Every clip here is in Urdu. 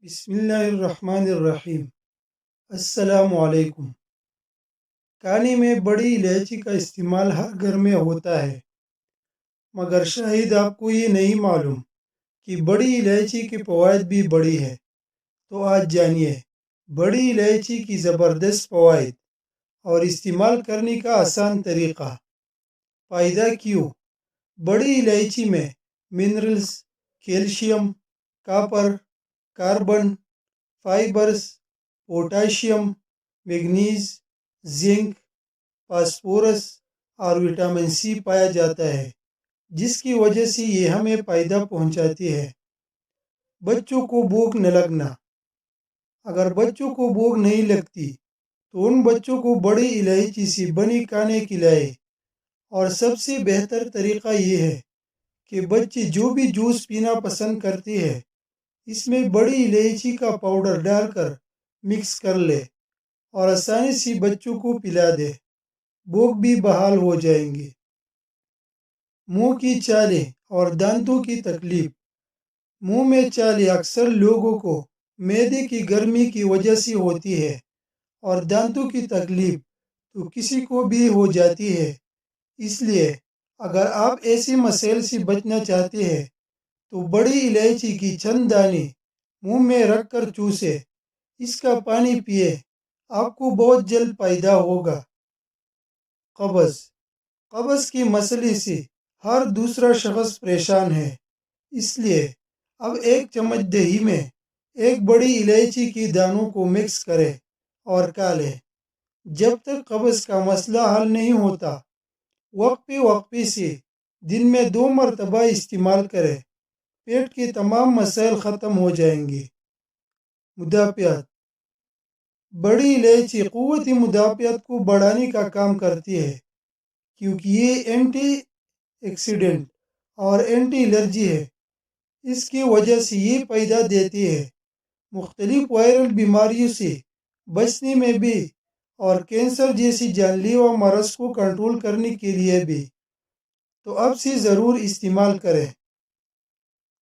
بسم اللہ الرحمن الرحیم۔ السلام علیکم۔ کھانے میں بڑی الائچی کا استعمال ہر گھر میں ہوتا ہے، مگر شاید آپ کو یہ نہیں معلوم کہ بڑی الائچی کے فوائد بھی بڑی ہے۔ تو آج جانیے بڑی الائچی کی زبردست فوائد اور استعمال کرنے کا آسان طریقہ۔ فائدہ کیوں؟ بڑی الائچی میں minerals, calcium, copper, carbon, fibres, potassium, manganese, zinc, phosphorus اور وٹامن سی پایا جاتا ہے، جس کی وجہ سے یہ ہمیں فائدہ پہنچاتی ہے۔ بچوں کو بھوک نہ لگنا۔ اگر بچوں کو بھوک نہیں لگتی تو ان بچوں کو بڑی الائچی سے بنی کھانے کھلائے۔ اور سب سے بہتر طریقہ یہ ہے کہ بچے جو بھی جوس پینا پسند کرتے ہیں، اس میں بڑی الائچی کا پاؤڈر ڈال کر مکس کر لے اور آسانی سے بچوں کو پلا دے۔ بھوک بھی بحال ہو جائیں گے۔ منہ کی چالیں اور دانتوں کی تکلیف۔ منہ میں چالیں اکثر لوگوں کو معدے کی گرمی کی وجہ سے ہوتی ہے، اور دانتوں کی تکلیف تو کسی کو بھی ہو جاتی ہے۔ اس لیے اگر آپ ایسے مسائل سے بچنا چاہتے ہیں تو بڑی الائچی کی چند دانے منہ میں رکھ کر چوسے، اس کا پانی پیے، آپ کو بہت جلد فائدہ ہوگا۔ قبض کے مسئلے سے ہر دوسرا شخص پریشان ہے، اس لیے اب ایک چمچ دہی میں ایک بڑی الائچی کی دانوں کو مکس کرے اور کھا لے۔ جب تک قبض کا مسئلہ حل نہیں ہوتا، وقفے سے دن میں 2 مرتبہ استعمال کرے، پیٹ کے تمام مسائل ختم ہو جائیں گے۔ مدافعت۔ بڑی الائچی قوت مدافعت کو بڑھانے کا کام کرتی ہے، کیونکہ یہ اینٹی آکسیڈنٹ اور اینٹی الرجی ہے۔ اس کی وجہ سے یہ فائدہ دیتی ہے مختلف وائرل بیماریوں سے بچنے میں بھی، اور کینسر جیسی جان لیوا مرض کو کنٹرول کرنے کے لیے بھی۔ تو اب سے ضرور استعمال کریں۔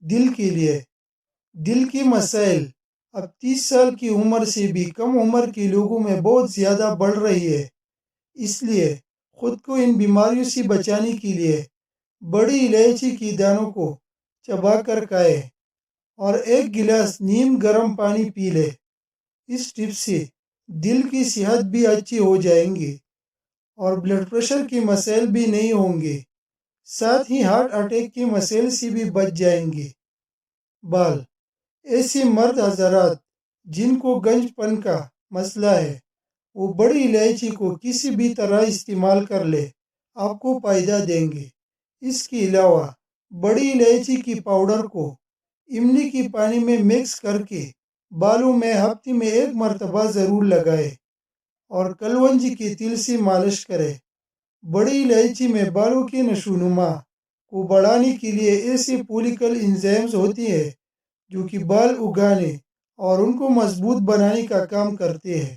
دل کے لیے۔ دل کی مسائل اب 30 سال کی عمر سے بھی کم عمر کے لوگوں میں بہت زیادہ بڑھ رہی ہے۔ اس لیے خود کو ان بیماریوں سے بچانے کے لیے بڑی الائچی کی دانوں کو چبا کر کھائے اور 1 گلاس نیم گرم پانی پی لے۔ اس ٹپ سے دل کی صحت بھی اچھی ہو جائیں گی اور بلڈ پریشر کے مسائل بھی نہیں ہوں گے، ساتھ ہی ہارٹ اٹیک کے مسائل سے بھی بچ جائیں گے۔ بال۔ ایسے مرد حضرات جن کو گنج پن کا مسئلہ ہے، وہ بڑی الائچی کو کسی بھی طرح استعمال کر لے، آپ کو فائدہ دیں گے۔ اس کے علاوہ بڑی الائچی کی پاؤڈر کو املی کی پانی میں مکس کر کے بالوں میں ہفتے میں 1 مرتبہ ضرور لگائے اور کلونجی کے تیل سے مالش کرے۔ بڑی الائچی میں بالوں کی نشو و نما کو بڑھانے کے لیے ایسے فولیکل انزائمز ہوتی ہیں جو کہ بال اگانے اور ان کو مضبوط بنانے کا کام کرتے ہیں۔